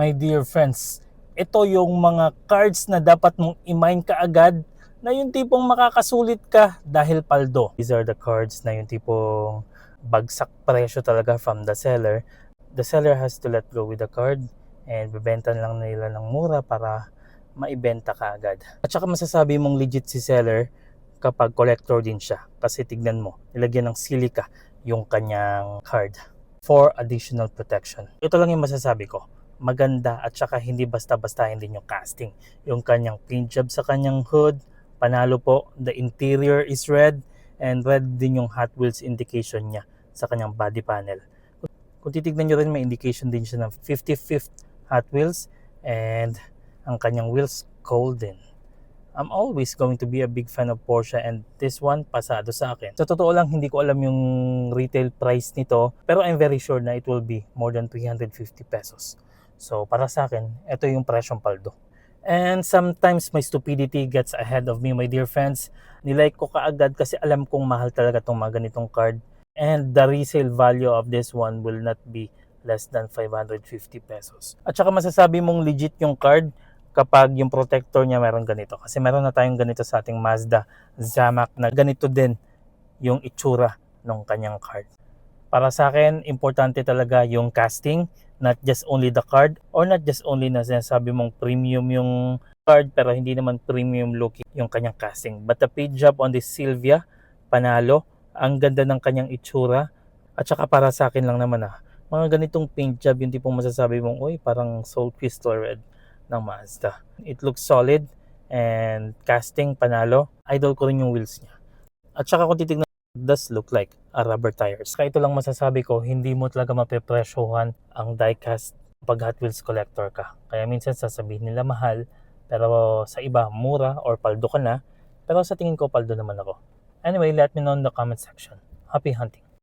My dear friends, ito yung mga cards na dapat mong i-mine kaagad na yung tipong makakasulit ka dahil paldo. These are the cards na yung tipong bagsak presyo talaga from the seller. The seller has to let go with the card and bibenta lang nila ng mura para maibenta ka agad. At saka masasabi mong legit si seller kapag collector din siya. Kasi tignan mo, nilagyan ng silica yung kanyang card for additional protection. Ito lang yung masasabi ko. Maganda at saka hindi basta-bastahin din yung casting. Yung kanyang paint job sa kanyang hood, panalo po. The interior is red and red din yung Hot Wheels indication niya sa kanyang body panel. Kung titignan nyo rin, may indication din siya ng 55th Hot Wheels and ang kanyang wheels golden. I'm always going to be a big fan of Porsche and this one, pasado sa akin. Sa totoo lang, hindi ko alam yung retail price nito pero I'm very sure na it will be more than 350 pesos. So para sa akin, ito yung presyong paldo. And sometimes my stupidity gets ahead of me, my dear friends. Nilike ko kaagad kasi alam kong mahal talaga itong mga ganitong card. And the resale value of this one will not be less than 550 pesos. At saka masasabi mong legit yung card kapag yung protector niya meron ganito. Kasi meron na tayong ganito sa ating Mazda Zamac na ganito din yung itsura ng kanyang card. Para sa akin, importante talaga yung casting, not just only the card or not just only na sinasabi mong premium yung card pero hindi naman premium looking yung kanyang casting. But the paint job on this Silvia, panalo. Ang ganda ng kanyang itsura. At saka para sa akin lang naman mga ganitong paint job yung tipong masasabi mong, uy, parang Soul Crystal Red ng Mazda. It looks solid and casting, panalo. Idol ko rin yung wheels niya. At saka kung titignan, does look like a rubber tires. Kaya ito lang masasabi ko, hindi mo talaga mapepresyohan ang diecast pag Hot Wheels collector ka. Kaya minsan sasabihin nila mahal, pero sa iba mura or paldo ka na. Pero sa tingin ko paldo naman ako. Anyway, let me know in the comment section. Happy hunting!